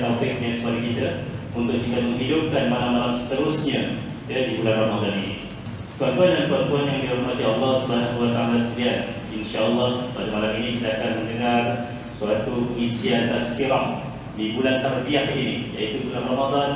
taufiknya kepada kita untuk kita menghidupkan malam-malam seterusnya di bulan Ramadan ini. Tuan-tuan dan puan-puan yang dirahmati Allah Subhanahu wa taala sekalian, insyaallah pada malam ini kita akan mendengar suatu isian tazkirah di bulan tarbiyah ini, yaitu bulan Ramadan,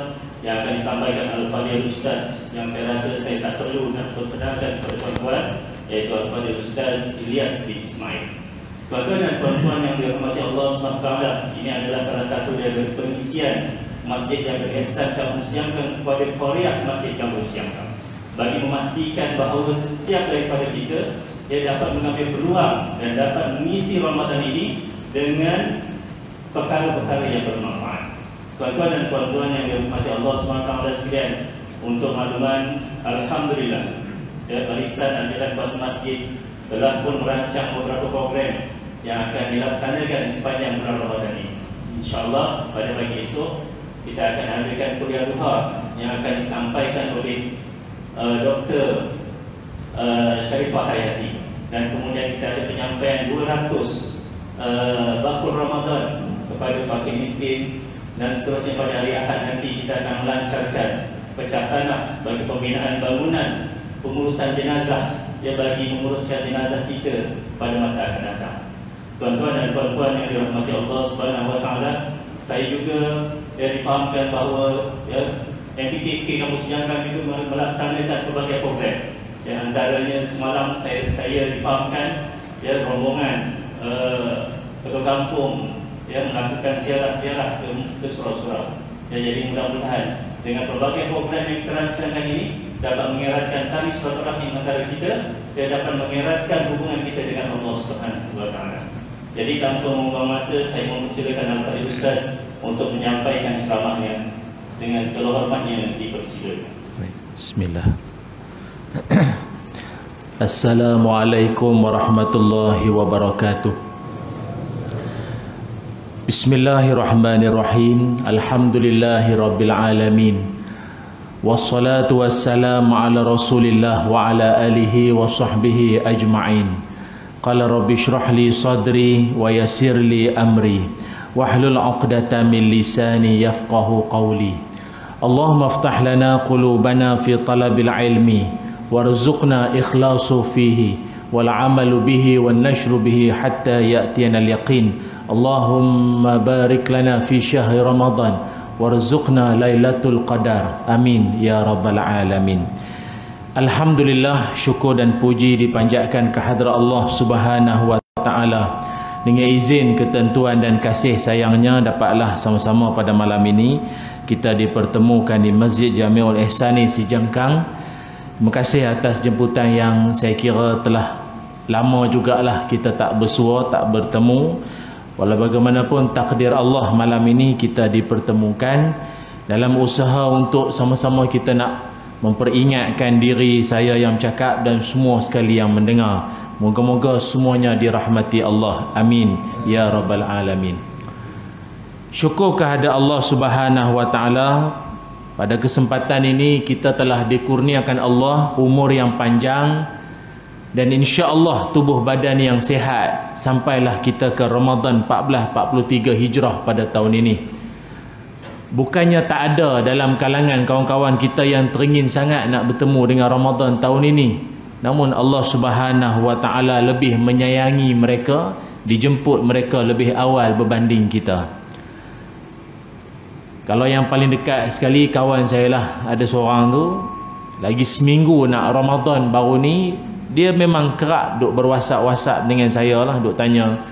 yang akan disampaikan Al-Fadhil Ustaz, yang saya rasa saya tak perlu nak perkenalkan kepada tuan-tuan, yaitu Al-Fadhil Ustaz Ilyas bin Ismail. Tuan-tuan dan puan-puan yang dirahmati Allah SWT, ini adalah salah satu dari pengisian masjid yang berihsan Kampus Siangkang kepada Korea Masjid Kampus Siangkang, bagi memastikan bahawa setiap daripada kita dapat mengambil peluang dan dapat mengisi Ramadan ini dengan perkara-perkara yang bermanfaat. Tuan-tuan dan puan-puan yang dirahmati Allah SWT sekalian, untuk makluman, alhamdulillah, Barisan Anjuran Kuasa Masjid telah pun merancang beberapa program yang akan dilaksanakan di sepanjang bulan Ramadan ini. InsyaAllah pada pagi esok kita akan adakan kuliah duha yang akan disampaikan oleh Dr. Sharifah Hayati, dan kemudian kita ada penyampaian 200 bakul Ramadan kepada fakir miskin, dan seterusnya pada hari Ahad nanti kita akan melancarkan pecah tanah bagi pembinaan bangunan pengurusan jenazah, bagi menguruskan jenazah kita pada masa akan datang. Tuan-tuan dan puan-puan yang dirahmati Allah Subhanahu wa taala, saya juga difahamkan bahawa MPKK Kampus Siangkang itu melaksanakan pelbagai program. Antaranya semalam saya difahamkan rombongan ke kampung melakukan ziarah-ziarah ke surau-surau. Jadi mudah-mudahan dengan pelbagai program yang terancangkan ini dapat mengeratkan tali silaturahmi antara kita dan dapat mengeratkan hubungan kita dengan Allah Subhanahu wa taala. Jadi tanpa membuang masa, saya mempersilakan Al-Fadhil Ustaz untuk menyampaikan ceramahnya. Dengan segala hormatnya dipersilakan. Bismillah. Assalamualaikum warahmatullahi wabarakatuh. Bismillahirrahmanirrahim. Alhamdulillahi rabbil alamin. Wassalatu wassalamu ala Rasulillah wa ala alihi wa sahbihi ajma'in. Qala rabbi shrah li sadri wa yassir li amri wahlul 'uqdatam min lisani yafqahu qawli. Allahumma iftah lana qulubana fi talabil ilmi warzuqna ikhlasu fihi wal 'amalu bihi wan nashru bihi hatta ya'tiyana al yaqin. Allahumma barik lana fi syahri Ramadan warzuqna lailatul qadar. Amin ya rabbal alamin. Alhamdulillah, syukur dan puji dipanjatkan kehadrat Allah Subhanahu wa taala. Dengan izin, ketentuan dan kasih sayangnya, dapatlah sama-sama pada malam ini kita dipertemukan di Masjid Jamiul Ihsani Siangkang. Terima kasih atas jemputan yang saya kira telah lama jugalah kita tak bersua, tak bertemu. Walau bagaimanapun takdir Allah, malam ini kita dipertemukan dalam usaha untuk sama-sama kita nak memperingatkan diri saya yang cakap dan semua sekali yang mendengar. Moga-moga semuanya dirahmati Allah. Amin ya rabbal alamin. Syukur kehadrat Allah Subhanahu wa taala, pada kesempatan ini kita telah dikurniakan Allah umur yang panjang dan insya-Allah tubuh badan yang sihat sampailah kita ke Ramadan 1443 Hijrah pada tahun ini. Bukannya tak ada dalam kalangan kawan-kawan kita yang teringin sangat nak bertemu dengan Ramadan tahun ini, namun Allah Subhanahu wa taala lebih menyayangi mereka, dijemput mereka lebih awal berbanding kita. Kalau yang paling dekat sekali kawan saya lah, ada seorang tu lagi seminggu nak Ramadan baru ni, dia memang kerap duk berwhatsapp dengan saya lah, duk tanya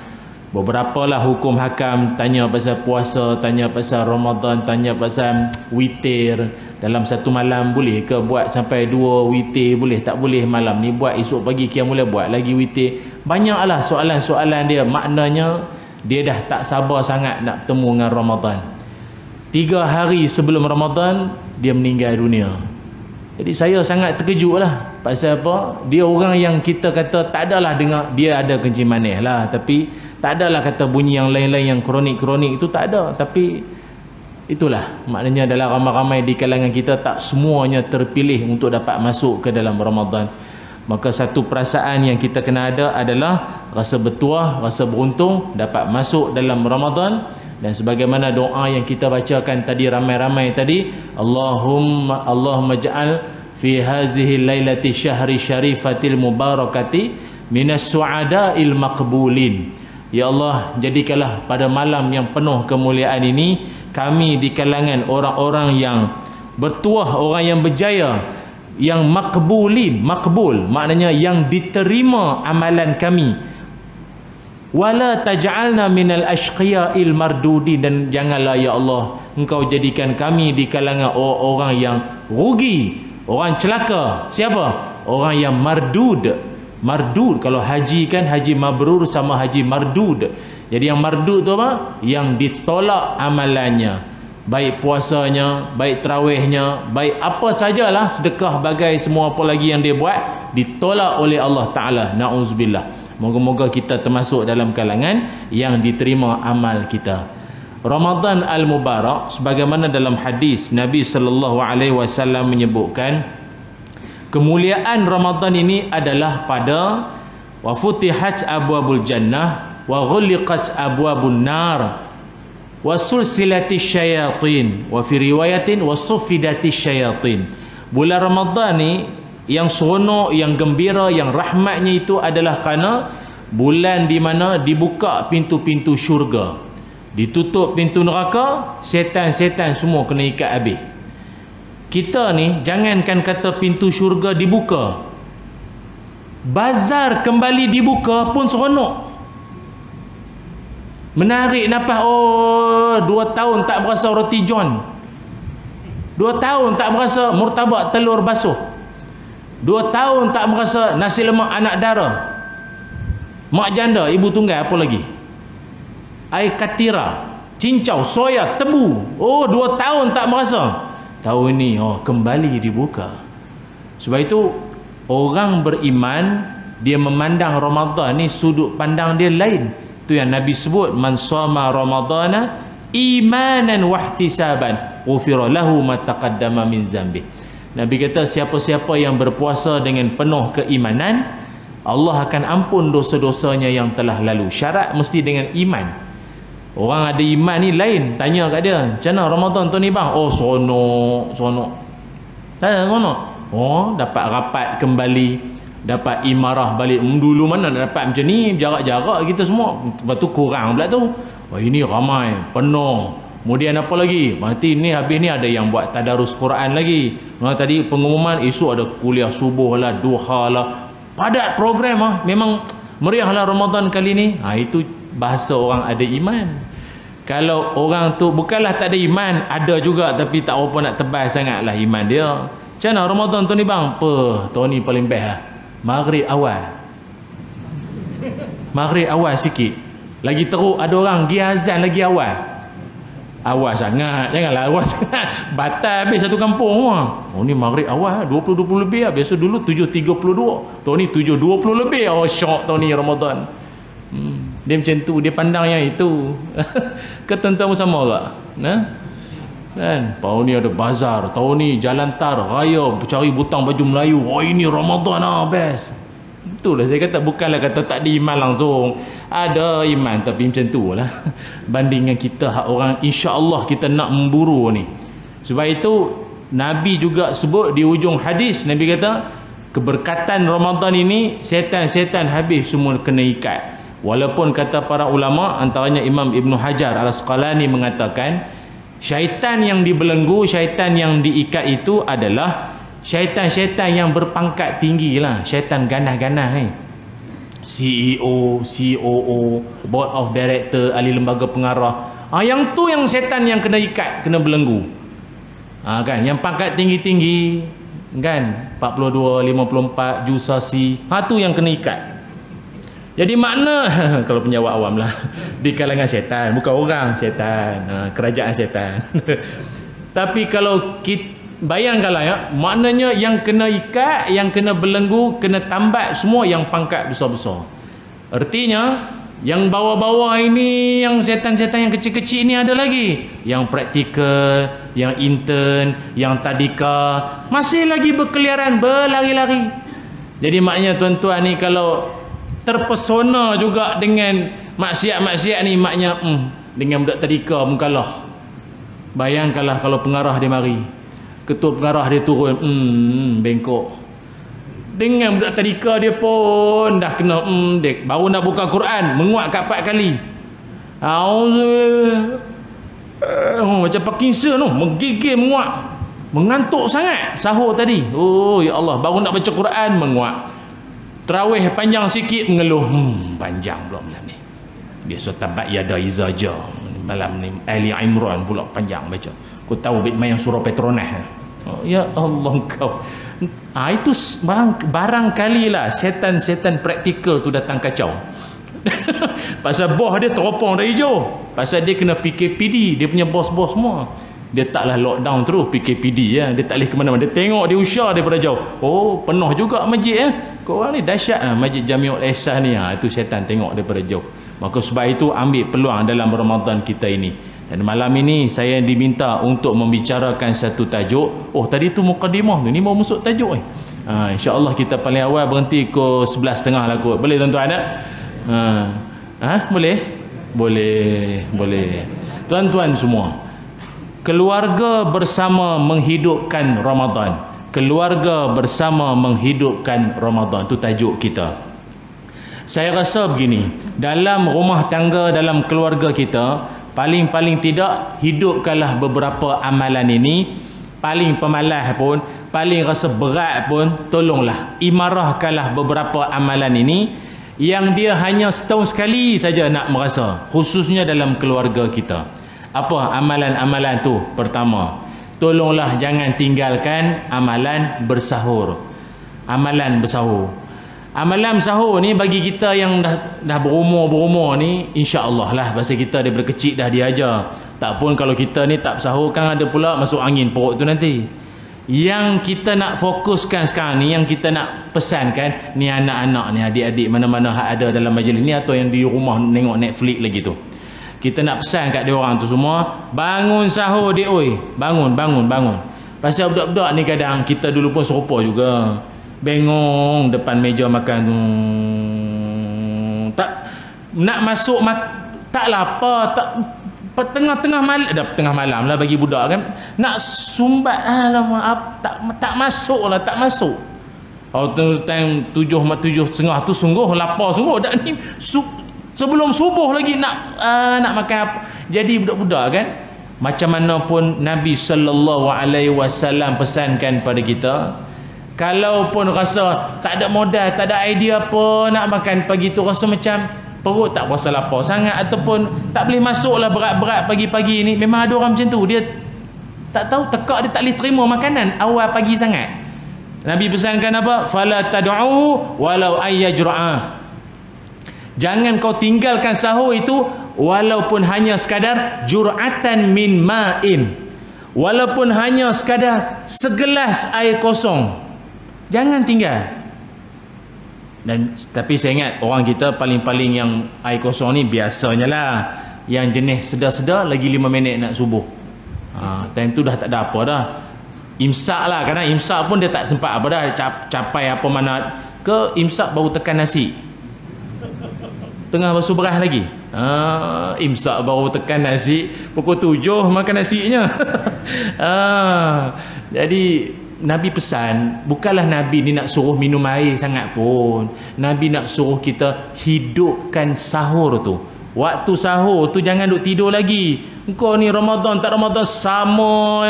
beberapa lah hukum hakam, tanya pasal puasa, tanya pasal Ramadan, tanya pasal witir. Dalam satu malam boleh ke buat sampai 2 witir? Boleh tak boleh malam ni buat, esok pagi qiyamul buat lagi witir. Banyaklah soalan-soalan dia. Maknanya dia dah tak sabar sangat nak bertemu dengan Ramadan. 3 hari sebelum Ramadan dia meninggal dunia. Jadi saya sangat terkejut lah. Pasal apa? Dia orang yang kita kata tak adalah dengar, dia ada kencing manis lah, tapi tak adalah kata bunyi yang lain-lain yang kronik-kronik itu tak ada. Tapi itulah maknanya dalam ramai-ramai di kalangan kita tak semuanya terpilih untuk dapat masuk ke dalam Ramadan. Maka satu perasaan yang kita kena ada adalah rasa bertuah, rasa beruntung dapat masuk dalam Ramadan Dan sebagaimana doa yang kita bacakan tadi ramai-ramai tadi, Allahumma ja'al fi hazihi lailati syahri syarifatil mubarakati minas su'ada'il maqbulin. Ya Allah, jadikanlah pada malam yang penuh kemuliaan ini kami di kalangan orang-orang yang bertuah, orang yang berjaya, yang makbulin. Makbul maknanya yang diterima amalan kami. Wala taj'alna minal ashqiya'il mardudin, dan janganlah ya Allah engkau jadikan kami di kalangan orang yang rugi, orang celaka. Siapa? Orang yang mardud. Mardud, kalau haji kan haji mabrur sama haji mardud. Jadi yang mardud tu apa? Yang ditolak amalannya, baik puasanya, baik tarawihnya, baik apa sajalah, sedekah, bagai semua apa lagi yang dia buat, ditolak oleh Allah Ta'ala. Na'udzubillah. Moga-moga kita termasuk dalam kalangan yang diterima amal kita. Ramadan al-Mubarak, sebagaimana dalam hadis Nabi SAW menyebutkan, kemuliaan Ramadan ini adalah pada wa futihat abwabul jannah wa ghuliqat abwabun nar wa sulsilati syayatin wa fi riwayatin wa suffidati syayatin. Bulan Ramadan ni yang seronok, yang gembira, yang rahmatnya itu adalah kerana bulan di mana dibuka pintu-pintu syurga, ditutup pintu neraka, setan-setan semua kena ikat habis. Kita ni jangankan kata pintu syurga dibuka, bazar kembali dibuka pun seronok. Menarik nafas. Oh, 2 tahun tak berasa roti john, 2 tahun tak berasa murtabak telur basuh, 2 tahun tak berasa nasi lemak anak dara, mak janda, ibu tunggal, apa lagi, air katira, cincau, soya, tebu. Oh, 2 tahun tak berasa. Tahun ini kembali dibuka. Sebab itu orang beriman dia memandang Ramadan ni sudut pandang dia lain. Itu yang Nabi sebut, man shoma ramadana imanan wahtisaban ghufira lahu ma taqaddama min zambi. Nabi kata siapa-siapa yang berpuasa dengan penuh keimanan, Allah akan ampun dosa-dosanya yang telah lalu. Syarat mesti dengan iman. Orang ada iman ni lain, tanya kat dia, macam mana Ramadan tu ni bang? Oh, sonok. Tanya sonok. Oh, dapat rapat kembali, dapat imarah balik. Dulu mana dapat macam ni, jarak-jarak kita semua. Lepas tu kurang pula tu. Oh, ini ramai, penuh. Kemudian apa lagi? Nanti ni habis ni ada yang buat tadarus Quran lagi. Tadi pengumuman, esok ada kuliah subuh lah, duha lah. Padat program memang meriah lah Ramadan kali ni. Itu bahasa orang ada iman. Kalau orang tu bukanlah tak ada iman, ada juga tapi tak apa nak tebal sangatlah iman dia. Macam mana Ramadan tu ni bang? Apa? Tahun ni paling best lah. Maghrib awal sikit. Lagi teruk ada orang pergi azan lagi awal. Awal sangat. Janganlah awal sangat. Batal habis satu kampung semua. Oh ni maghrib awal 20 lebih lah. Biasa dulu 7.32. Tahun ni 7.20 lebih. Oh syok tahun ni Ramadan. Dia macam tu, dia pandang yang itu. Ketentuan sama tak? Kan? Tahun ni ada bazar, tahun ni jalan tar, raya, cari butang baju Melayu. Oh ini Ramadan best. Itulah saya kata, bukanlah kata tak ada iman langsung. Ada iman tapi macam tu lah. Bandingan kita hak orang, insya-Allah kita nak memburu ni. Sebab itu Nabi juga sebut di ujung hadis, Nabi kata keberkatan Ramadan ini setan-setan habis semua kena ikat. Walaupun kata para ulama, antaranya Imam Ibn Hajar Al-Asqalani mengatakan syaitan yang dibelenggu, syaitan yang diikat itu adalah syaitan-syaitan yang berpangkat tinggi lah. Syaitan ganah-ganah ni, CEO, COO, Board of Director, ahli lembaga pengarah. Yang tu yang syaitan yang kena ikat, kena belenggu. Kan, yang pangkat tinggi-tinggi kan, 42, 54, jusasi, tu yang kena ikat. Jadi makna kalau penjawab awam lah, di kalangan syaitan, bukan orang, syaitan, kerajaan syaitan. Tapi kalau kita bayangkanlah ya, maknanya yang kena ikat, yang kena belenggu, kena tambat semua yang pangkat besar-besar. Artinya yang bawah-bawah ini, yang syaitan-syaitan yang kecil-kecil ini ada lagi. Yang praktikal, yang intern, yang tadika, masih lagi berkeliaran, berlari-lari. Jadi maknanya tuan-tuan ni kalau terpesona juga dengan maksiat-maksiat ni, maknya dengan budak tadika pun kalah. Bayangkanlah kalau pengarah dia mari, ketua pengarah dia turun, bengkok. Dengan budak tadika dia pun dah kena dek, baru nak buka Quran menguat kat 4 kali. Macam Parkinson tu, menggigil menguat, mengantuk sangat sahur tadi. Oh ya Allah, baru nak baca Quran menguat. Tarawih panjang sikit mengeluh, panjang pula malam ni. Biasa tabat yada izaja, malam ni Ali Imran pula panjang baca. Kau tahu main surah Petronas. Oh, ya Allah kau. Itu barangkali lah setan-setan praktikal tu datang kacau. Pasal bos dia teropong dari hijau. Pasal dia kena PKPD, dia punya bos-bos semua. Dia taklah lockdown terus PKPD ya. Dia tak boleh ke mana-mana. Dia tengok, dia usah daripada jauh. Oh, penuh juga masjid ya. Kau orang ni dahsyat Masjid Jamiul Ihsan ni. Itu setan tengok daripada jauh. Maka sebab itu ambil peluang dalam Ramadan kita ini. Dan malam ini saya diminta untuk membicarakan satu tajuk. Oh, tadi tu mukadimah tu, ni mau masuk tajuk insya-Allah kita paling awal berhenti ke 11.30 lah kot. Boleh tuan-tuan tak? Boleh? Boleh. Tuan-tuan semua, keluarga bersama menghidupkan Ramadan. Keluarga bersama menghidupkan Ramadan, tu tajuk kita. Saya rasa begini, dalam rumah tangga, dalam keluarga kita, paling-paling tidak hidupkanlah beberapa amalan ini. Paling pemalas pun, paling rasa berat pun, tolonglah imarahkanlah beberapa amalan ini yang dia hanya setahun sekali saja nak merasa, khususnya dalam keluarga kita. Apa amalan-amalan tu? Pertama, tolonglah jangan tinggalkan amalan bersahur. Amalan bersahur. Amalan sahur ni bagi kita yang dah berumur ni, insya-Allah lah, pasal kita daripada kecil dah diajar. Tak pun kalau kita ni tak bersahur kan ada pula masuk angin perut tu nanti. Yang kita nak fokuskan sekarang ni, yang kita nak pesankan ni anak-anak ni, adik-adik mana-mana ada dalam majlis ni atau yang di rumah tengok Netflix lagi tu. Kita nak pesan kat dia orang tu semua, bangun sahur dia oi. Bangun. Pasal budak-budak ni kadang kita dulu pun serupa juga. Bengong depan meja makan tak nak masuk tak lapar, tak tengah malam lah bagi budak kan nak sumbat tak masuk. Oh time 7:30 tu sungguh lapar sungguh dak ni sebelum subuh lagi nak makan apa. Jadi budak-budak kan, macam mana pun Nabi sallallahu alaihi wasallam pesankan pada kita, kalau pun rasa tak ada modal, tak ada idea apa nak makan pagi tu, rasa macam perut tak berasa lapar sangat ataupun tak boleh masuk lah berat-berat pagi-pagi ni. Memang ada orang macam tu, dia tak tahu tekak, dia tak boleh terima makanan awal pagi sangat. Nabi pesankan apa? Fala tad'u walau ayyajra'a. Jangan kau tinggalkan sahur itu walaupun hanya sekadar jur'atan min ma'in, walaupun hanya sekadar segelas air kosong. Jangan tinggal. Tapi saya ingat orang kita paling-paling yang air kosong ni biasanya lah yang jenis sedar-sedar lagi 5 minit nak subuh. Time tu dah tak ada apa dah. Imsak lah, kadang imsak pun dia tak sempat apa dah, capai apa mana ke imsak baru tekan nasi. Tengah basuh beras lagi. Imsak baru tekan nasi, pukul 7 makan nasinya. Jadi Nabi pesan, bukanlah Nabi ni nak suruh minum air sangat pun. Nabi nak suruh kita hidupkan sahur tu. Waktu sahur tu jangan duk tidur lagi. Engkau ni Ramadan tak Ramadan sama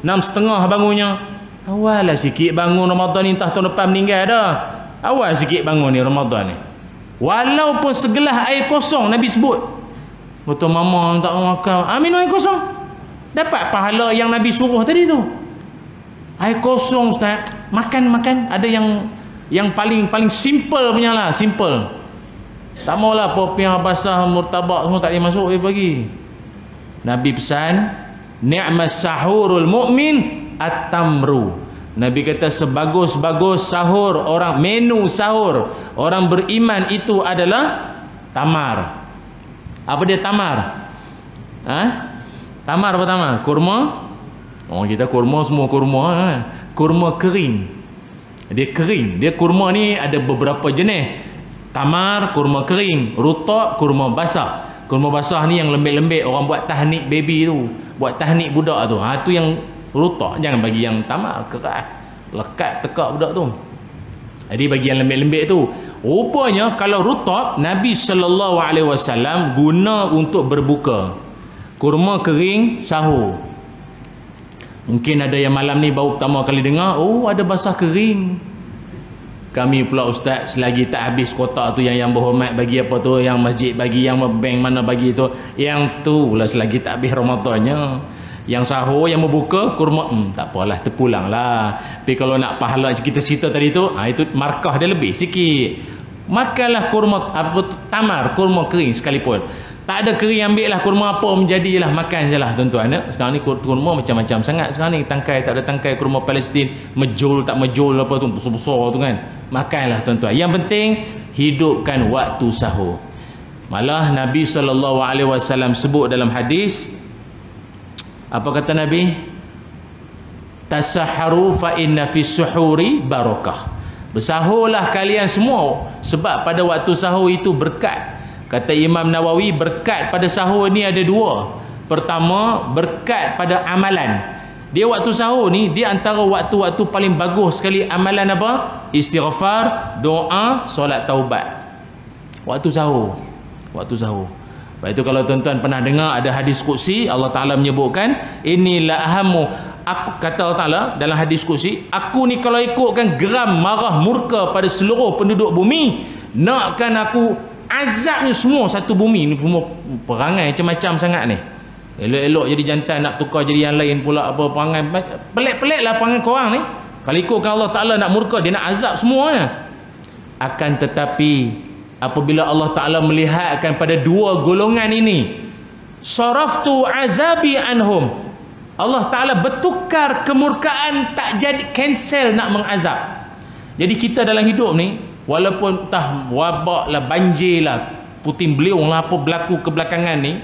6.30 bangunnya. Awal lah sikit bangun Ramadan ni, entah tahun depan meninggal dah. Awal sikit bangun ni Ramadan ni. Walaupun segelas air kosong Nabi sebut. Betul mama tak makan, minum air kosong. Dapat pahala yang Nabi suruh tadi tu. Air kosong Ustaz. Makan. Ada yang paling simple punya lah. Simple. Tak maulah popiah basah murtabak semua tak boleh masuk dia bagi. Nabi pesan, ni'mas sahurul mu'min at-tamru. Nabi kata sebagus-bagus sahur orang, menu sahur orang beriman itu adalah tamar. Apa dia tamar? Tamar apa tamar? Kurma. Oh kita kurma semua kurma. Kurma kering. Dia kering. Dia kurma ni ada beberapa jenis. Tamar, kurma kering. Rutab, kurma basah. Kurma basah ni yang lembek-lembek orang buat tahnik baby tu, buat tahnik budak tu. Tu yang rutak, jangan bagi yang tamar, keras. Lekat tekak budak tu. Jadi bagi yang lembek-lembek tu. Rupanya kalau rutab, Nabi SAW guna untuk berbuka. Kurma kering sahur. Mungkin ada yang malam ni baru pertama kali dengar, oh ada basah kering. Kami pula ustaz, selagi tak habis kotak tu yang berhormat bagi apa tu, yang masjid bagi, yang bank mana bagi tu, yang tu pula selagi tak habis Ramadannya. Yang sahur, yang berbuka, kurma, tak apalah, terpulang lah. Tapi kalau nak pahala kita cerita tadi tu, itu markah dia lebih sikit. Makanlah kurma, tamar, kurma kering sekalipun. Tak ada kering, ambil lah kurma apa menjadilah, makan je lah tuan-tuan. Sekarang ni kurma macam-macam sangat. Sekarang ni tangkai, tak ada tangkai, kurma Palestin, mejul, tak mejul apa tu, besar-besar tu kan. Makanlah tuan-tuan. Yang penting, hidupkan waktu sahur. Malah Nabi SAW sebut dalam hadis, apa kata Nabi? Tasaharu fa inna fi suhuri barakah. Bersahurlah kalian semua, sebab pada waktu sahur itu berkat. Kata Imam Nawawi, berkat pada sahur ni ada dua. Pertama, berkat pada amalan. Dia waktu sahur ni, dia antara waktu-waktu paling bagus sekali amalan apa? Istighfar, doa, solat taubat. Waktu sahur. Waktu sahur. Lepas itu kalau tuan-tuan pernah dengar ada hadis qudsi, Allah Ta'ala menyebutkan, inilah ahamu, aku, kata Allah Ta'ala dalam hadis qudsi, aku ni kalau ikutkan geram marah murka pada seluruh penduduk bumi, nakkan aku azabnya semua satu bumi ni. Semua perangai macam-macam sangat ni. Elok-elok jadi jantan, nak tukar jadi yang lain pula, apa perangai pelik-pelik lah perangai korang ni. Kalau ikutkan Allah Ta'ala nak murka, dia nak azab semuanya. Akan tetapi apabila Allah Ta'ala melihatkan pada dua golongan ini, saraftu azabi anhum, Allah Ta'ala bertukar kemurkaan, tak jadi, cancel nak mengazab. Jadi kita dalam hidup ni, walaupun entah wabak lah, banjir lah, puting beliung lah, apa berlaku kebelakangan ni,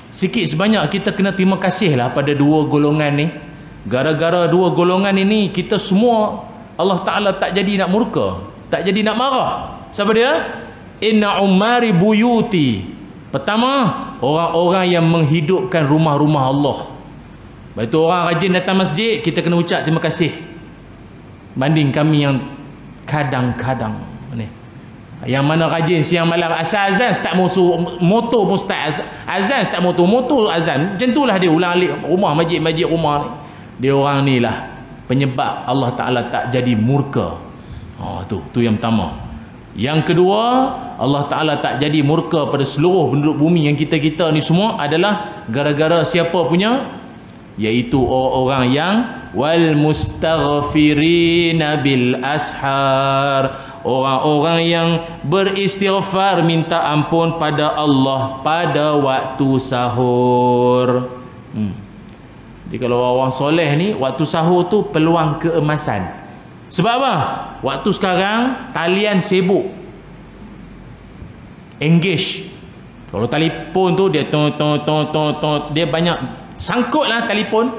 sikit sebanyak kita kena terima kasih lah pada dua golongan ni. Gara-gara dua golongan ini, kita semua Allah Ta'ala tak jadi nak murka, tak jadi nak marah. Siapa dia? Inna umari buyuti. Pertama, orang-orang yang menghidupkan rumah-rumah Allah. Lepas tu orang rajin datang masjid, kita kena ucap terima kasih. Banding kami yang kadang-kadang ni, yang mana rajin siang malam, asal azan start motor pun start azan start motor azan. Macam itulah dia ulang alik rumah, masjid rumah ni. Dia orang ni lah penyebab Allah Ta'ala tak jadi murka. Tu yang pertama. Yang kedua, Allah Ta'ala tak jadi murka pada seluruh penduduk bumi yang kita-kita ni semua adalah gara-gara siapa punya? Iaitu orang-orang yang wal mustaghfirina bil ashar, orang-orang yang beristighfar, minta ampun pada Allah pada waktu sahur. Jadi kalau orang soleh ni, waktu sahur tu peluang keemasan. Sebab apa? Waktu sekarang talian sibuk, engage. Kalau telefon tu dia dia banyak sangkut lah telefon.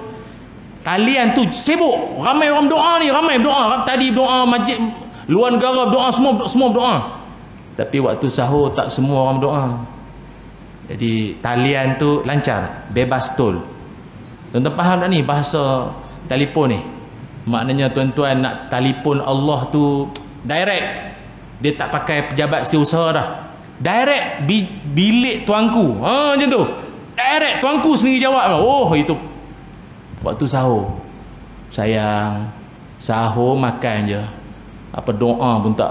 Talian tu sibuk, ramai orang doa ni, ramai doa. Tadi doa masjid luar negara doa, semua doa. Tapi waktu sahur tak semua orang doa. Jadi talian tu lancar, bebas tol. Tuan-tuan faham tak ni bahasa telefon ni? Maknanya tuan-tuan nak telefon Allah tu direct. Dia tak pakai pejabat setiausaha dah. Direct bilik tuanku. Macam tu. Direct tuanku sendiri jawab. Oh, itu waktu sahur. Sayang, sahur makan je. Apa doa pun tak,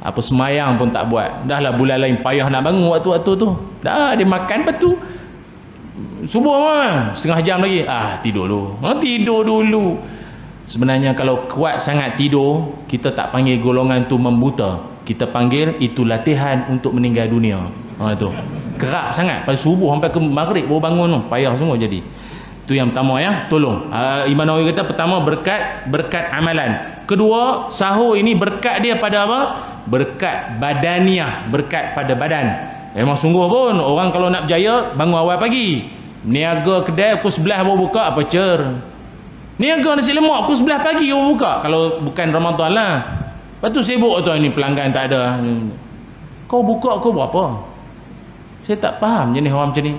apa semayang pun tak buat. Dah lah bulan lain payah nak bangun waktu-waktu tu. Dah dia makan lepas tu subuh mah setengah jam lagi. Tidur dulu. Tidur dulu. Sebenarnya kalau kuat sangat tidur, kita tak panggil golongan tu membuta. Kita panggil itu latihan untuk meninggal dunia. Itu kerap sangat. Pada subuh sampai ke maghrib baru bangun tu. Payah semua jadi. Itu yang pertama ya. Tolong. Imam Nawawi kata pertama berkat amalan. Kedua, sahur ini berkat dia pada apa? Berkat badaniah, berkat pada badan. Memang sungguh pun orang kalau nak berjaya bangun awal pagi. Niaga kedai pukul 11 baru buka, apa cer. Niaga nasi lemak pukul 11 pagi baru buka. Kalau bukan Ramadan lah. Lepas tu sibuk tu, ni pelanggan tak ada. Kau buka kau berapa? Saya tak faham jenis orang macam ni.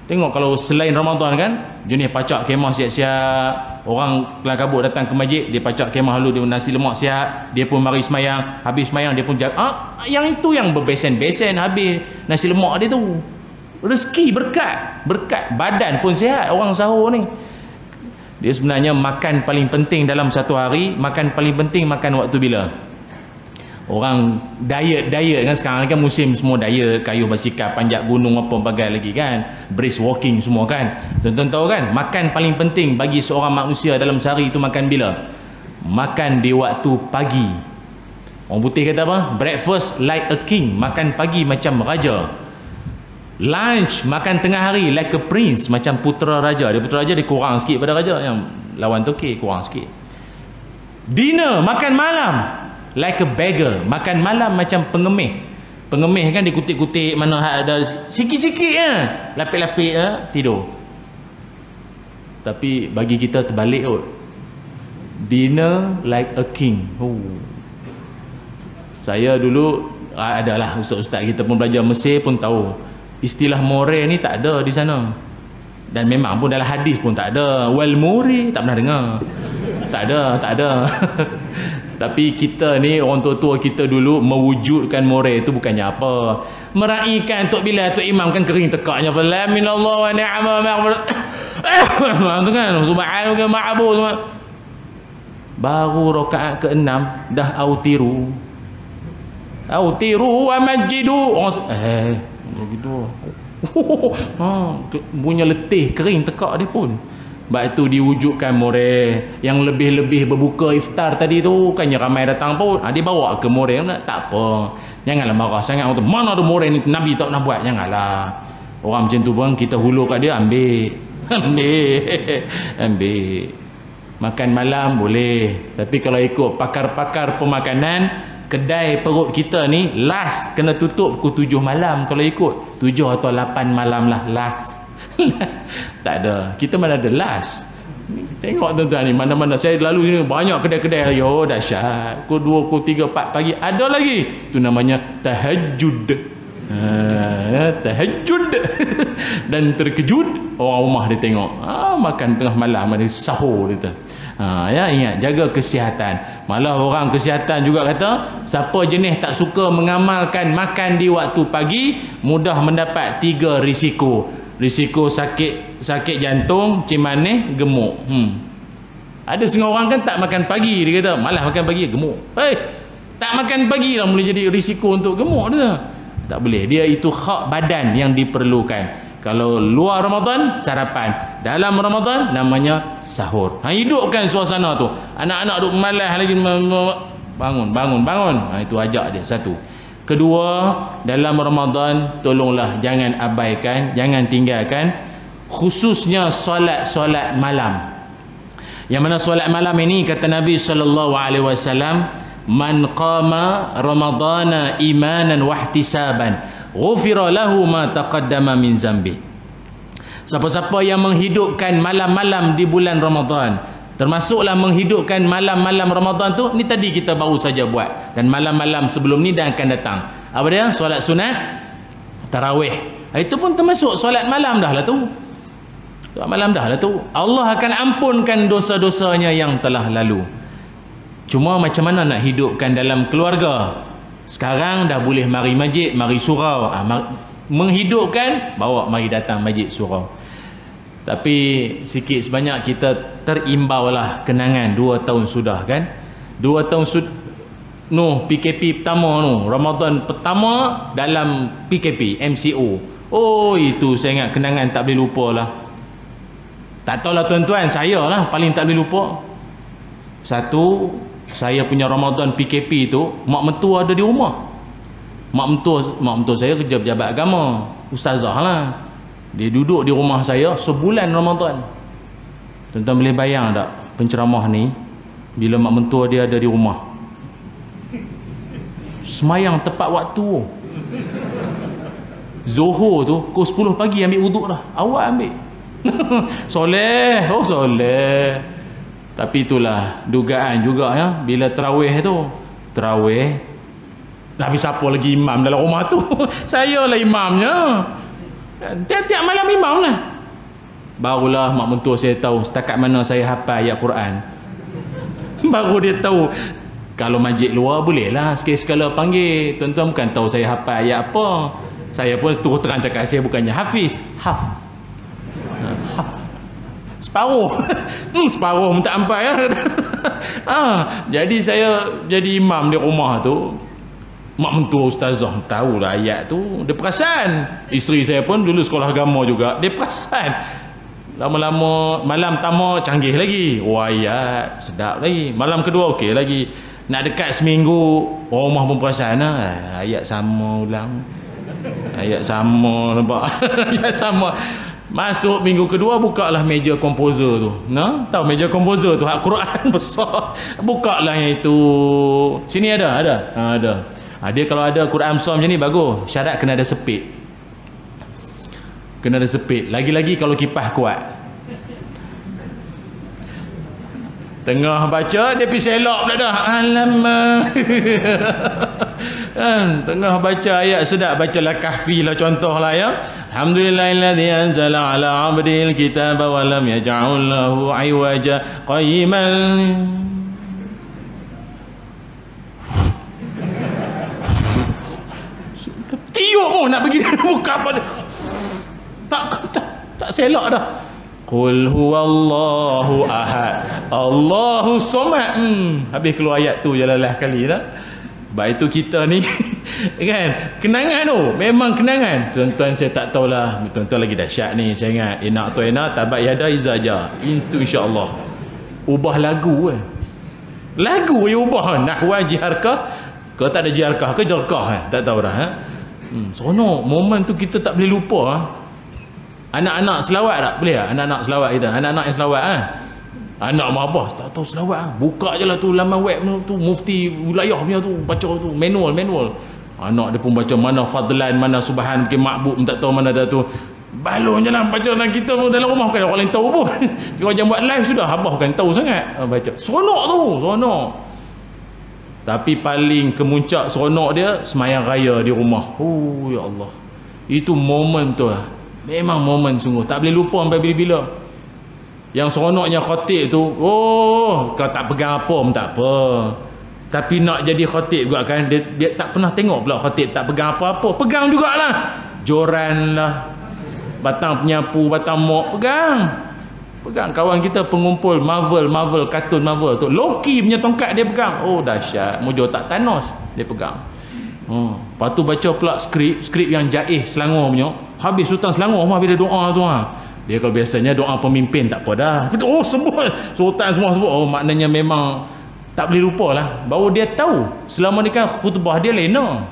Tengok kalau selain Ramadan kan, jenis pacak kemah siap-siap. Orang kelang kabut datang ke masjid, dia pacak kemah dulu, dia nasi lemak siap, dia pun mari semayang, habis semayang dia pun jaga. Yang itu yang berbesen-besen habis nasi lemak dia tu. Rezeki berkat badan pun sihat orang sahur ni. Dia sebenarnya makan paling penting dalam satu hari, makan paling penting makan waktu bila? Orang diet kan sekarang ni kan musim semua diet, kayu basikal, panjat gunung apa bagai lagi kan, brisk walking semua kan. Tuan-tuan tahu kan, makan paling penting bagi seorang manusia dalam sehari itu makan bila? Makan di waktu pagi. Orang putih kata apa? Breakfast like a king, makan pagi macam raja. Lunch makan tengah hari like a prince, macam putera raja. Dia putera raja dia kurang sikit pada raja, yang lawan tu okey kurang sikit. Dinner makan malam like a beggar, makan malam macam pengemih. Pengemih kan dikutik-kutik mana ada sikit-sikit lapik-lapik tidur. Tapi bagi kita terbalik kot. Dinner like a king. Saya dulu adalah ustaz-ustaz kita pun belajar Mesir pun tahu istilah more ni tak ada di sana. Dan memang pun dalam hadis pun tak ada. Wal more tak pernah dengar. Tak ada. Tapi kita ni orang tua-tua kita dulu mewujudkan more itu bukannya apa. Meraihkan Tok Bilal, Tok Imam kan kering tekaknya. Fala minallah wa ni'ma ma'bud. Tu kan subhanaka ma'bud. Baru rakaat ke-6 dah autiru wa majidu. Begitu. Punya letih kering tekak dia pun. Sebab itu diwujudkan more yang lebih-lebih berbuka iftar tadi tu. Bukannya ramai datang pun, dia bawa ke more. Tak apa, janganlah marah sangat. Mana ada more ni Nabi tak nak buat. Janganlah. Orang macam tu pun kita hulur kat dia, ambil. Makan malam boleh, tapi kalau ikut pakar-pakar pemakanan, kedai perut kita ni last kena tutup pukul 7 malam. Kalau ikut 7 atau 8 malam lah last. Tak ada, kita mana ada last. Tengok tuan-tuan ni, mana-mana saya lalu ni banyak kedai-kedai lagi. Oh dahsyat, pukul 2, pukul 3, 4 pagi ada lagi. Itu namanya tahajud. Tahajud. Dan terkejut orang rumah dia tengok makan tengah malam, ada sahur kita. Ya, ingat jaga kesihatan. Malah orang kesihatan juga kata siapa jenis tak suka mengamalkan makan di waktu pagi, mudah mendapat 3 risiko. Risiko sakit jantung, cimanih, gemuk. Ada setengah orang kan tak makan pagi, dia kata malah makan pagi gemuk. Tak makan pagi lah boleh jadi risiko untuk gemuk dia. Tak boleh, dia itu hak badan yang diperlukan. Kalau luar Ramadan sarapan, dalam Ramadan namanya sahur. Hidupkan suasana tu. Anak-anak duk malas lagi, bangun. Itu ajak dia satu. Kedua, dalam Ramadan tolonglah jangan abaikan, jangan tinggalkan khususnya solat malam. Yang mana solat malam ini kata Nabi SAW, man qama ramadana imanan wahtisaban ghufira lahu ma taqaddama min zambi. Siapa-siapa yang menghidupkan malam-malam di bulan Ramadan, termasuklah menghidupkan malam-malam Ramadan tu, ni tadi kita baru saja buat, dan malam-malam sebelum ni dan akan datang. Apa dia? Solat sunat tarawih. Itu pun termasuk solat malam dah lah tu. Solat malam dah lah tu. Allah akan ampunkan dosa-dosanya yang telah lalu. Cuma macam mana nak hidupkan dalam keluarga? Sekarang dah boleh mari masjid, mari surau. Menghidupkan, bawa mari datang masjid surau. Tapi sikit sebanyak kita terimbau lah kenangan 2 tahun sudah kan. 2 tahun sudah PKP pertama Ramadan pertama dalam PKP MCO. Itu saya ingat kenangan tak boleh lupa lah. Tak tahulah tuan-tuan, saya lah paling tak boleh lupa. Satu, saya punya Ramadan PKP tu, mak mentua ada di rumah. Mak mentua saya kerja pejabat agama, ustazah lah. Dia duduk di rumah saya sebulan Ramadan. Tuan-tuan boleh bayang tak penceramah ni bila mak mentua dia ada di rumah? Semayang tepat waktu. Zuhur tu pukul 10 pagi ambil wuduk dah. Awak ambil. Soleh. Soleh. Tapi itulah dugaan juga ya, bila tarawih tu. Tarawih. Habis siapa lagi imam dalam rumah tu? Saya lah imamnya. Tiap-tiap malam imam lah. Barulah mak mentua saya tahu setakat mana saya hafal ayat Quran. Baru dia tahu. Kalau majlis luar boleh lah sekali-sekala panggil. Tuan-tuan bukan tahu saya hafal ayat apa. Saya pun terus terang cakap saya bukannya hafiz. Haf. Separuh. Separuh minta ampai lah. Jadi saya jadi imam di rumah tu. Mak mentua ustazah tahulah ayat tu. Dia perasan. Isteri saya pun dulu sekolah agama juga. Dia perasan. Lama-lama malam pertama canggih lagi. Ayat sedap lagi. Malam kedua okey lagi. Nak dekat seminggu rumah pun perasan lah. Ayat sama ulang. Ayat sama nampak. Ayat sama. Masuk minggu kedua bukalah meja komposer tu. Nah, tahu meja komposer tu hak Quran besar. Bukalah yang itu. Sini ada. Ada. Dia kalau ada Quran besar macam ni bagus. Syarat kena ada sepit. Kena ada sepit. Lagi-lagi kalau kipas kuat. Tengah baca dia pergi selok pula dah. Alamak. Tengah baca ayat sedap, bacalah Kahfi lah contohlah ya. Alhamdulillahilladzi anzala ala 'abdil kitaba wa lam yaj'al lahu 'iwaja qayyiman. Tiup pun nak pergi buka apa dia. Tak selok dah. Qul huwallahu ahad, Allahu somad. Habis keluar ayat tu jalalah kali dah. Baik itu kita ni kan kenangan tu, memang kenangan. Tuan-tuan saya tak tahulah, tuan-tuan lagi dahsyat ni saya ingat. Enak tu enak, tabat yada izaja. Itu insya-Allah. Ubah lagu Lagu yang ubah nahwa jiharkah. Kalau tak ada jiharkah ke jarkah tak tahu dah. Seronok momen tu kita tak boleh lupa. Anak-anak selawat tak? Boleh tak? Anak-anak selawat kita. Anak-anak yang selawat Anak mabah tak tahu selawat buka je lah tu laman web tu, mufti wilayah punya tu, baca tu manual. Anak dia pun baca mana fadlan, mana subhan, mungkin makbub tak tahu mana dah tu. Balon je lah baca dalam kita pun dalam rumah, bukan orang lain tahu pun. Kalau jam buat live sudah, abah bukan tahu sangat baca. Seronok tu, seronok. Tapi paling kemuncak seronok dia semayang raya di rumah. Oh ya Allah, itu momen tu lah. Memang momen sungguh tak boleh lupa sampai bila-bila. Yang seronoknya khatib tu, kau tak pegang apa pun tak apa. Tapi nak jadi khatib juga kan, dia tak pernah tengok pula khatib tak pegang apa-apa. Pegang jugalah. Joran lah, batang penyapu, batang mop, pegang. Kawan kita pengumpul Marvel, kartun Marvel tu, Loki punya tongkat dia pegang. Oh dahsyat, mujur tak Thanos dia pegang. Lepas tu baca pula skrip yang Jaih Selangor punya. Habis Sultan Selangor mah bila doa tu dia kalau biasanya doa pemimpin tak apa dah. Semua Sultan semua sebut. Maknanya memang tak boleh lupa lah. Baru dia tahu selama ni kan khutbah dia lena.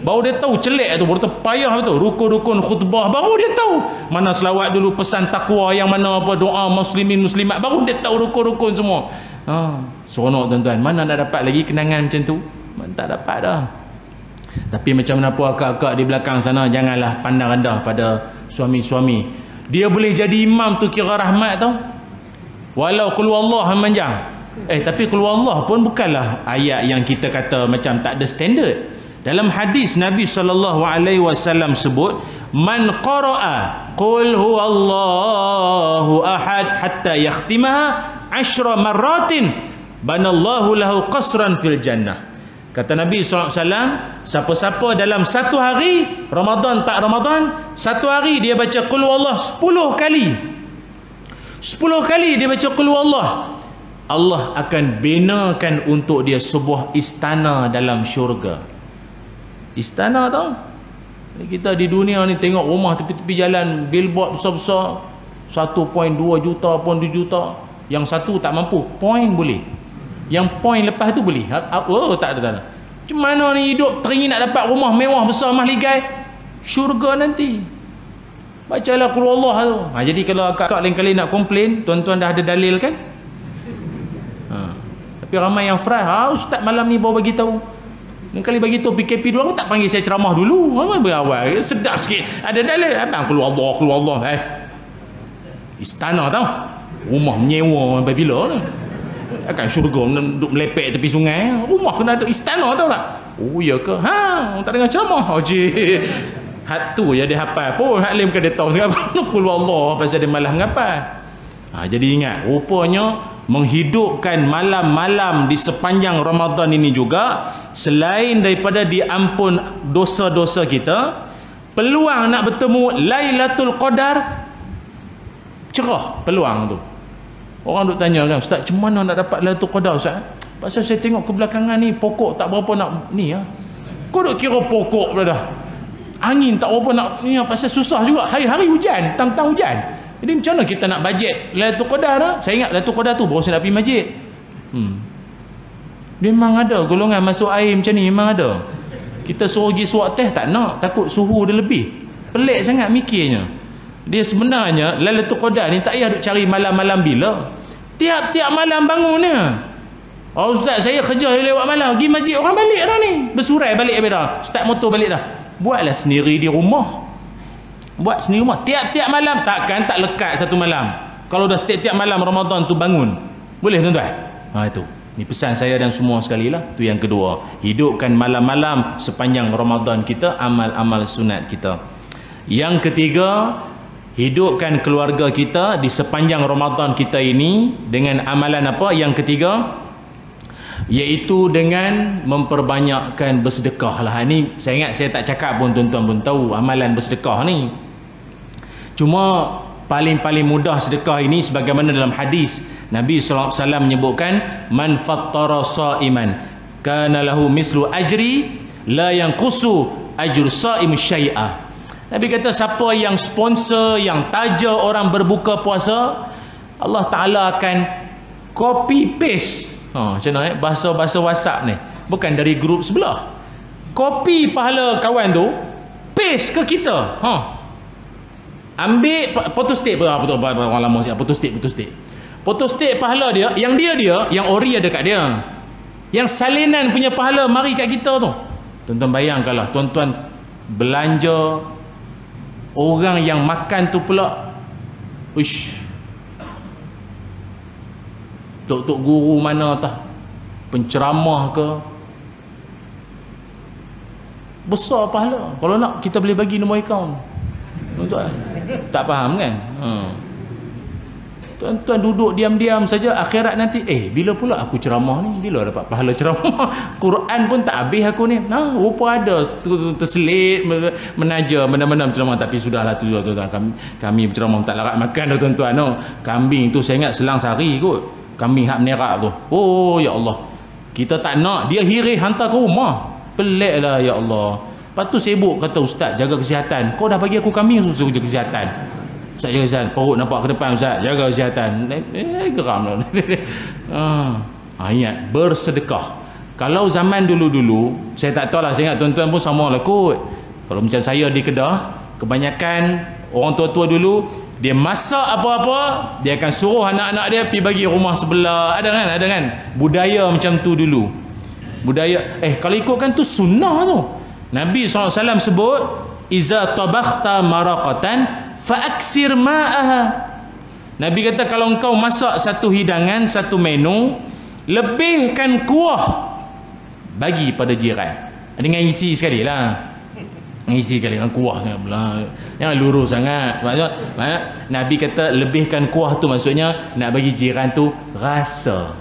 Baru dia tahu celik tu, baru terpayah tu rukun-rukun khutbah, baru dia tahu mana selawat dulu, pesan takwa yang mana, apa doa muslimin muslimat, baru dia tahu rukun-rukun semua. Seronok tuan-tuan. Mana nak dapat lagi kenangan macam tu? Tak dapat dah. Tapi macam mana pun akak-akak di belakang sana, janganlah pandang rendah pada suami-suami. Dia boleh jadi imam tu kira rahmat tau. Walau qul wallah manjang. Tapi qul wallah pun bukanlah ayat yang kita kata macam tak ada standard. Dalam hadis Nabi SAW sebut, man qara'a qul huwallahu ahad hatta yakhtimaha 10 marratin banallahu lahu qasran fil jannah. Kata Nabi SAW, siapa-siapa dalam satu hari, Ramadan tak Ramadan, satu hari dia baca qul huwallah 10 kali. 10 kali dia baca qul huwallah, Allah akan binakan untuk dia sebuah istana dalam syurga. Istana tau. Kita di dunia ni tengok rumah tepi-tepi jalan, billboard besar-besar, 1.2 juta pun 2 juta. Yang satu tak mampu, point boleh. Yang point lepas tu boleh. Tak ada. Macam mana ni hidup teringin nak dapat rumah mewah besar mahligai? Syurga nanti. Bacalah qul huwallah tu. Jadi kalau akak lain kali nak komplain, tuan-tuan dah ada dalil kan? Tapi ramai yang frah. Ustaz malam ni baru bagi tahu. Lain kali bagi tahu PKP 2 tak panggil saya ceramah dulu. Berawal sedap sikit. Ada dalil. Abang qul huwallah. Istana tau. Rumah menyewa sampai bila ni? Akan syurga duduk melepek tepi sungai. Rumah kena ada istana tahu tak? Oh ya ke? Tak dengar ceramah. Hak tu ya dia hafal pun, hak lain bukan dia tahu sangat apa. Qul Allah pasal dia malas menghafal. Jadi ingat, rupanya menghidupkan malam-malam di sepanjang Ramadan ini juga, selain daripada diampun dosa-dosa kita, peluang nak bertemu Lailatul Qadar cerah peluang tu. Orang duk tanya kan, Ustaz, macam mana nak dapat Lailatul Qadar Ustaz? Pasal saya tengok ke belakangan ni pokok tak berapa nak ni ya. Kau duk kira pokok pula dah. Angin tak berapa nak ni, pasal susah juga. Hari-hari hujan, petang-petang hujan. Jadi macam mana kita nak bajet Lailatul Qadar dah? Saya ingat Lailatul Qadar tu baru saya nak pergi masjid. Memang ada golongan masuk air macam ni, memang ada. Kita suruh pergi suap teh tak nak, takut suhu dia lebih. Pelik sangat mikirnya. Dia sebenarnya Lailatul Qadar ni tak payah duk cari malam-malam bila. Tiap-tiap malam bangunnya. Oh Ustaz, saya kerja lewat malam, pergi masjid orang balik dah ni. Bersurai balik habis dah. Start motor balik dah. Buatlah sendiri di rumah. Buat sendiri rumah. Tiap-tiap malam, takkan tak lekat satu malam. Kalau dah tiap-tiap malam Ramadan tu bangun. Boleh tuan-tuan? Itu. Ini pesan saya dan semua sekali lah. Itu yang kedua. Hidupkan malam-malam sepanjang Ramadan kita, amal-amal sunat kita. Yang ketiga, hidupkan keluarga kita di sepanjang Ramadan kita ini dengan amalan apa? Yang ketiga, iaitu dengan memperbanyakkan bersedekah lah. Ini saya ingat saya tak cakap pun tuan-tuan pun tahu amalan bersedekah ni. Cuma paling-paling mudah sedekah ini sebagaimana dalam hadis Nabi SAW menyebutkan, man fattara sa'iman kana lahu mislu ajri la yanqusu ajru sa'im syai'ah. Nabi kata siapa yang sponsor, yang taja orang berbuka puasa, Allah Ta'ala akan copy paste macam mana bahasa-bahasa WhatsApp ni, bukan dari grup sebelah, copy pahala kawan tu, paste ke kita. Ambil photostat betul orang lama siap photostat pahala dia, yang yang ori ada kat dia, yang salinan punya pahala mari kat kita tu. Tuan-tuan bayangkanlah, tuan-tuan belanja, orang yang makan tu pula tok-tok guru mana tah, penceramah ke, besar pahala. Kalau nak kita boleh bagi nombor akaun. Tuan-tuan tak faham kan? Tuan-tuan duduk diam-diam saja, akhirat nanti bila pula aku ceramah ni, bila dapat pahala ceramah? Quran pun tak habis aku ni. Rupa ada terselit menaja mana-mana ceramah, tapi sudahlah tu tuan-tuan, kami berceramah tak larat makan dah tuan-tuan. Kambing tu saya ingat selang sehari kot, kambing hak menerak tu. Oh ya Allah, kita tak nak dia hirih hantar ke rumah. Pelik lah ya Allah. Lepas tu sibuk kata ustaz jaga kesihatan. Kau dah bagi aku kambing suruh jaga kesihatan. Ustaz jaga kesihatan, perut nampak ke depan ustaz, jaga kesihatan. Geram lah. Ingat bersedekah. Kalau zaman dulu-dulu, saya tak tahu lah, saya ingat tuan-tuan pun sama lah kot. Kalau macam saya di Kedah, kebanyakan orang tua-tua dulu, dia masak apa-apa, dia akan suruh anak-anak dia pergi bagi rumah sebelah. Ada kan budaya macam tu dulu. Budaya kalau ikutkan tu sunnah tu. Nabi SAW sebut, iza tabakhta maraqatan faaksir ma'aha. Nabi kata kalau engkau masak satu hidangan, satu menu, lebihkan kuah bagi pada jiran. Dengan isi sekali lah, isi kali dengan kuah sangat pula, jangan lurus sangat. Maksudnya Nabi kata lebihkan kuah tu, maksudnya nak bagi jiran tu rasa.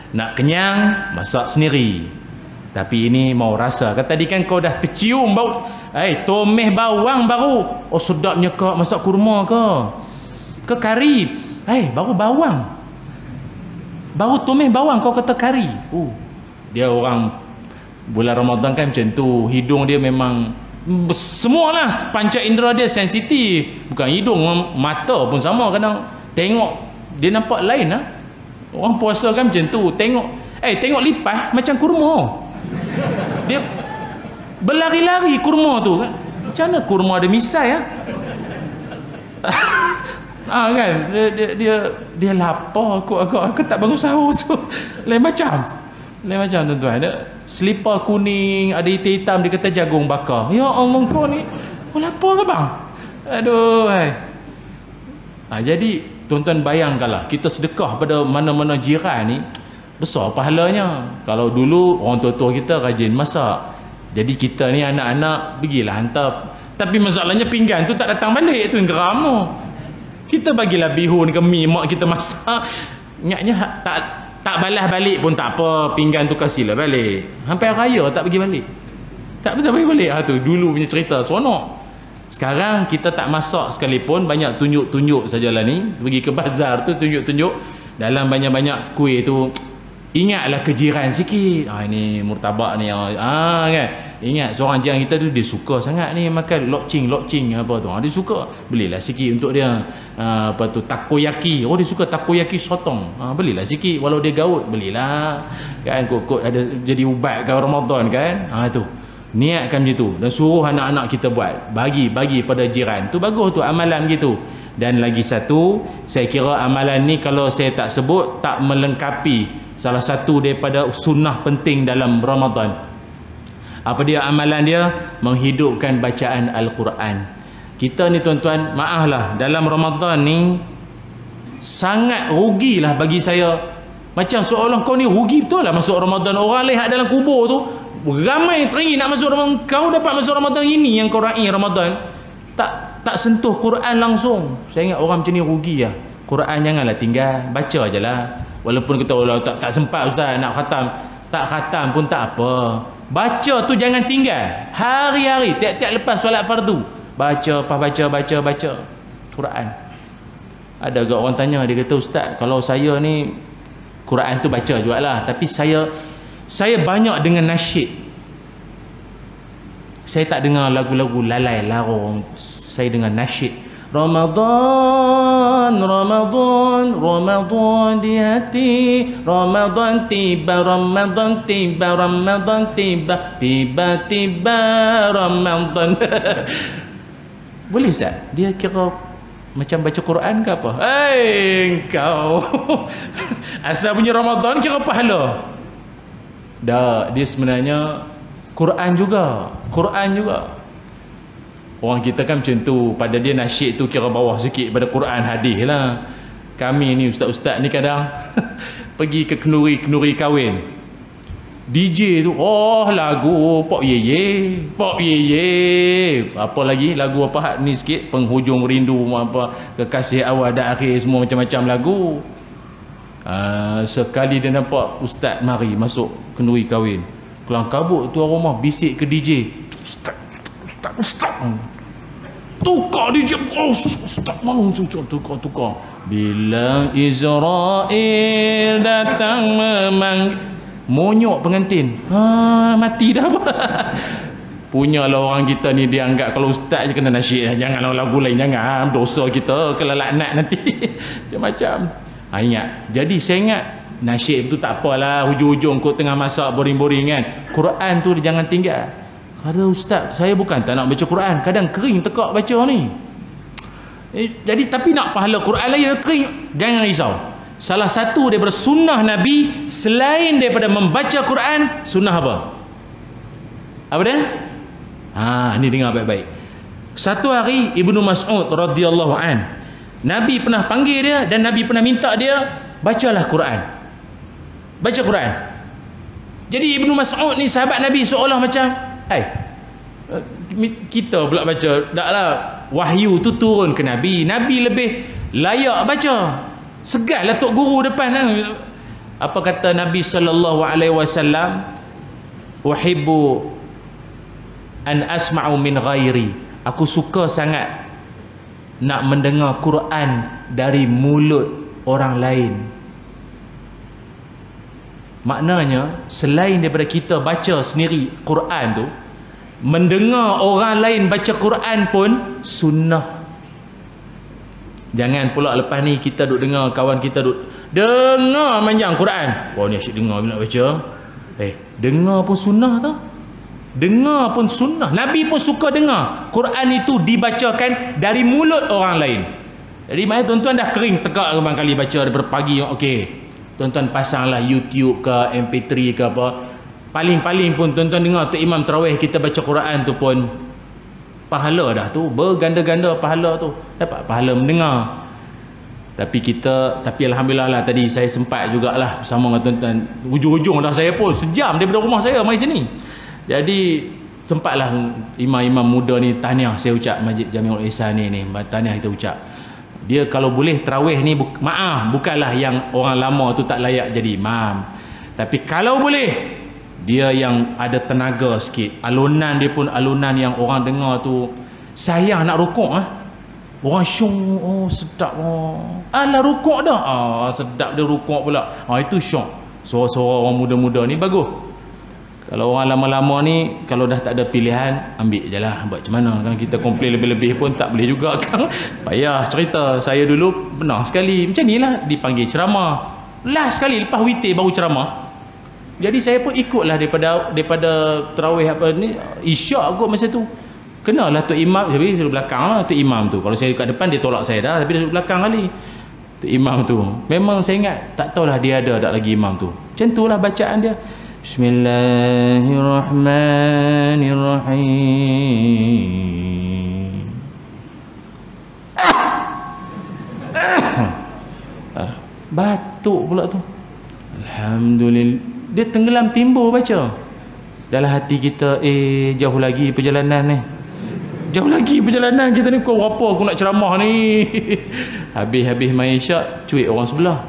Nak kenyang masak sendiri, tapi ini mau rasa. Kata tadi kan kau dah tercium bau tomeh bawang baru, sedapnya kau masak kurma ke kari, baru bawang, baru tomeh bawang kau kata kari. Dia orang bulan Ramadan kan macam tu, hidung dia memang semualah panca indera dia sensitif. Bukan hidung, mata pun sama, kadang tengok dia nampak lain lah. Orang puasa kan macam tu, tengok lipas macam kurma, dia berlari-lari kurma tu kan. Macam mana kurma ada misai kan dia lapar. Aku tak bangun sahur tu. Lain macam tuan-tuan. Selipar kuning, ada hitam-hitam, dia kata jagung bakar. Ya Allah, kau ni kau lapar ke bang? Aduh. Jadi tuan-tuan bayangkanlah, kita sedekah pada mana-mana jiran ni besar pahalanya. Kalau dulu orang tua-tua kita rajin masak, Jadi kita ni anak-anak pergilah hantar. Tapi masalahnya pinggan tu tak datang balik, tu yang geram tu. Kita bagilah bihun ke mi mak kita masak, ingatnya tak balas balik pun tak apa, pinggan tu kasihlah balik. Sampai raya tak pergi balik. Tak pergi balik. Tu dulu punya cerita seronok. Sekarang kita tak masak sekalipun, banyak tunjuk-tunjuk sajalah ni. Pergi ke bazar tu tunjuk-tunjuk dalam banyak-banyak kuih tu. Ingatlah kejiran sikit. Ini murtabak ni. Kan. Ingat seorang jiran kita tu dia suka sangat ni makan lokcing apa tu. Dia suka. Belilah sikit untuk dia. Apa tu takoyaki. Dia suka takoyaki sotong. Belilah sikit walau dia gaut, belilah. Kan kok ada jadi ubat ke Ramadan kan. Tu. Niatkan macam tu dan suruh anak-anak kita buat. Bagi pada jiran. Tu bagus tu amalan gitu. Dan lagi satu, saya kira amalan ni kalau saya tak sebut tak melengkapi salah satu daripada sunnah penting dalam Ramadan. Apa dia amalan dia? Menghidupkan bacaan Al-Quran. Kita ni tuan-tuan, maaflah, dalam Ramadan ni sangat rugilah bagi saya. Macam seolah kau ni rugi betul lah masuk Ramadan. Orang lihat dalam kubur tu ramai teringin nak masuk Ramadan. Kau dapat masuk Ramadan ini yang kau raih Ramadan, tak sentuh Quran langsung. Saya ingat orang macam ni rugi lah. Quran janganlah tinggal, baca je lah. Walaupun kita tak sempat ustaz nak khatam, tak khatam pun tak apa. Baca tu jangan tinggal. Hari-hari tiap-tiap lepas solat fardu baca Quran. Ada agak orang tanya, dia kata ustaz, kalau saya ni Quran tu baca jugalah, tapi saya banyak dengan nasyid. Saya tak dengar lagu-lagu lalai larung. Saya dengar nasyid. Ramadan di hati, Ramadan tiba tiba Ramadan. Boleh Ustaz? Dia kira macam baca Quran ke apa? Engkau asal punya Ramadan kira pahala. Dah, dia sebenarnya Quran juga. Orang kita kan macam tu, pada dia nasyid tu kira bawah sikit pada Quran hadis lah. Kami ni ustaz-ustaz ni kadang pergi ke kenuri kahwin, DJ tu lagu pop ye, apa lagi lagu apa ni sikit, penghujung rindu apa, kekasih awal dan akhir, semua macam-macam lagu. Sekali dia nampak ustaz mari masuk kenuri kahwin, kelang kabut tu rumah bisik ke DJ, Ustaz tukar DJ, Ustaz mau tukar. Bila Israel datang monyok pengantin, mati dah. Punyalah orang kita ni, dia anggap kalau ustaz je kena nasyid, janganlah lagu lain, jangan, dosa kita kena laknat nanti. Macam-macam. Ingat, jadi saya ingat nasyid tu tak apalah, hujung-hujung kau tengah masak boring-boring kan, Quran tu jangan tinggal. Kata ustaz, saya bukan tak nak baca Quran, kadang kering tekak baca ni. Jadi tapi nak pahala Quran lagi kering, jangan risau. Salah satu daripada sunnah Nabi selain daripada membaca Quran, sunnah apa? Apa dia? Ni dengar baik-baik. Satu hari Ibnu Mas'ud radhiyallahu an, Nabi pernah panggil dia dan Nabi pernah minta dia bacalah Quran. Baca Quran. Jadi Ibnu Mas'ud ni sahabat Nabi seolah macam kita pula baca. Taklah, wahyu tu turun ke Nabi, Nabi lebih layak baca. Segarlah tok guru depan kan. Apa kata Nabi sallallahu alaihi wasallam? Uhibbu an asma'u min ghairi. Aku suka sangat nak mendengar Quran dari mulut orang lain. Maknanya selain daripada kita baca sendiri Quran tu, mendengar orang lain baca Quran pun sunnah. Jangan pula lepas ni kita duk dengar kawan kita duk dengar panjang Quran, kau ni asyik dengar bila nak baca. Dengar pun sunnah tau. Dengar pun sunnah. Nabi pun suka dengar Quran itu dibacakan dari mulut orang lain. Jadi maknanya tuan-tuan dah kering tegak kembang kali baca daripada pagi. Okey, tuan-tuan pasanglah YouTube ke MP3 ke apa. Paling-paling pun tuan-tuan dengar tu imam tarawih kita baca Quran tu pun pahala dah tu, berganda-ganda pahala tu, dapat pahala mendengar. Tapi alhamdulillah lah, tadi saya sempat jugalah bersama dengan tuan-tuan, hujung-hujung dah saya pun sejam daripada rumah saya mari sini. Jadi sempatlah imam-imam muda ni tahniah saya ucap Masjid Jamiul Ihsan ni tahniah kita ucap. Dia kalau boleh tarawih ni maaf, bukanlah yang orang lama tu tak layak jadi imam. Tapi kalau boleh dia yang ada tenaga sikit. Alunan dia pun alunan yang orang dengar tu sayang nak rukuk Orang syong, oh sedap alah rukuk dah. Sedap dia rukuk pula. Itu syong. Suara-suara orang muda-muda ni bagus. Kalau orang lama-lama ni, kalau dah tak ada pilihan, ambil je lah. Buat macam mana kan, kita komplain lebih-lebih pun tak boleh juga kan. Payah cerita. Saya dulu pernah sekali macam ni lah, dipanggil ceramah. Last sekali lepas witir baru ceramah. Jadi saya pun ikutlah daripada tarawih apa ni, isyak kot masa tu. Kenalah Tok Imam, tapi duduk belakang lah Tok Imam tu. Kalau saya dekat depan dia tolak saya dah, tapi dia duduk belakang kali. Tok Imam tu memang saya ingat, tak tahulah dia ada tak lagi imam tu. Macam tu lah bacaan dia. Bismillahirrahmanirrahim. Batuk pula tu. Alhamdulillah. Dia tenggelam timbul baca. Dalam hati kita, jauh lagi perjalanan ni. Jauh lagi perjalanan kita ni. Kau apa aku nak ceramah ni. Habis-habis main isyak, cuik orang sebelah.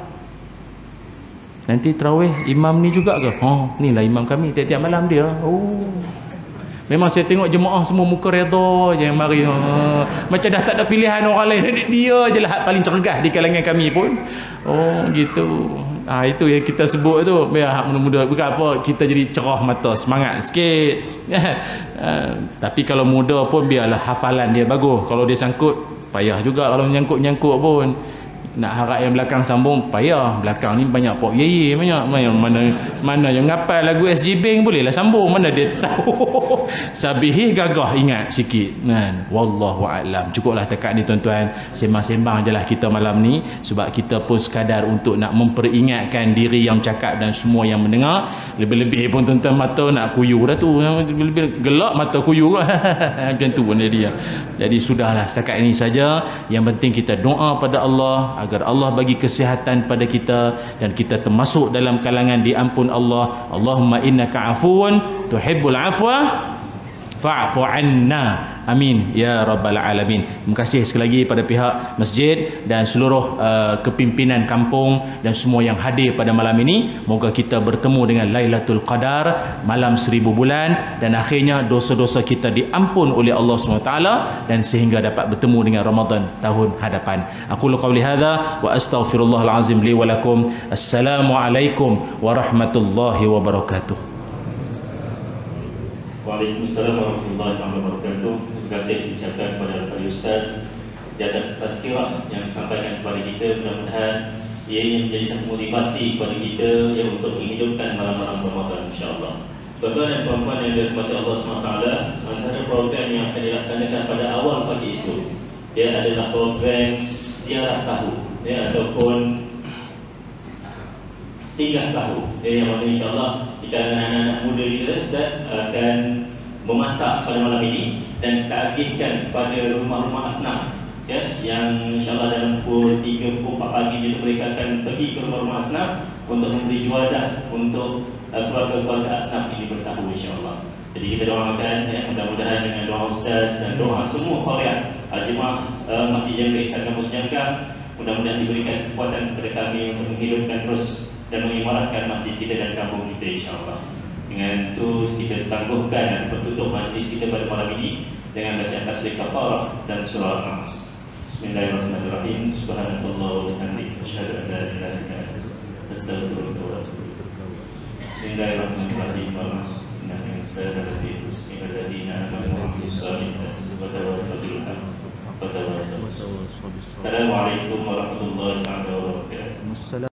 Nanti tarawih imam ni juga ke? Ni lah imam kami tiap-tiap malam dia. Memang saya tengok jemaah semua muka redha je yang mari. Macam dah tak ada pilihan orang lain. Dia je lah paling cergas di kalangan kami pun. Gitu. Itu yang kita sebut tu. Biar muda-muda bukan apa, kita jadi cerah mata, semangat sikit. Tapi kalau muda pun biarlah hafalan dia bagus. Kalau dia sangkut, payah juga kalau menyangkut-nyangkut pun. Nak harap yang belakang sambung, payah. Belakang ni banyak pok ye banyak. Mana yang ngapal lagu SG Bank bolehlah sambung. Mana dia tahu. Sabihi gagah ingat sikit kan. Wallahu a'lam. Cukuplah dekat ni tuan-tuan. Sembang-sembang je lah kita malam ni. Sebab kita pun sekadar untuk nak memperingatkan diri yang cakap dan semua yang mendengar. Lebih-lebih pun tuan-tuan mata nak kuyu dah tu. Lebih gelap mata kuyu. Macam tu pun dia. Jadi sudahlah setakat ini saja. Yang penting kita doa pada Allah agar Allah bagi kesihatan pada kita dan kita termasuk dalam kalangan diampun Allah. Allahumma innaka afuwun tuhibbul afwa fa'fu anna. Amin ya rabbal alamin. Terima kasih sekali lagi pada pihak masjid dan seluruh kepimpinan kampung dan semua yang hadir pada malam ini. Moga kita bertemu dengan Lailatul Qadar, malam 1000 bulan, dan akhirnya dosa-dosa kita diampun oleh Allah SWT dan sehingga dapat bertemu dengan Ramadan tahun hadapan. Aku qauli hadza wa astaghfirullahal azim li wa lakum. Assalamualaikum warahmatullahi wabarakatuh. Waalaikumsalam warahmatullahi wabarakatuh. Terima kasih diucapkan kepada Pak Ustaz di atas tazkirah yang disampaikan kepada kita. Mudah-mudahan ia yang menjadi satu motivasi kepada kita yang untuk menghidupkan malam-malam Ramadan, insya-Allah. Tuan-tuan dan puan-puan yang dirahmati Allah SWT, antara program yang akan dilaksanakan pada awal pagi esok, adalah program ziarah sahur, ataupun singgah sahur, yang mana insya-Allah kita anak-anak muda kita akan memasak pada malam ini dan kita agihkan kepada rumah-rumah asnaf, yang insya-Allah dalam pukul 3, pukul 4 pagi mereka akan pergi ke rumah-rumah asnaf untuk memberi juadah untuk keluarga-keluarga asnaf ini bersahur, insya-Allah. Jadi kita doakan mudah-mudahan dengan doa Ustaz dan doa semua khariat jemaah Masjid Jamiul Ihsan Kampus Jangkang, mudah-mudahan diberikan kekuatan kepada kami untuk menghidupkan terus dan mengimaratkan masjid kita dan kampung kita, insya-Allah. Dengan itu kita tangguhkan dan bertutup majlis kita pada malam ini dengan bacaan tasbih kafarah dan surah Al-Nas. Bismillahirrahmanirrahim. Subhanallah wa bihamdihi asyhadu an la ilaha illa anta astaghfiruka wa atubu ilaik. Bismillahirrahmanirrahim. Assalamualaikum warahmatullahi wabarakatuh.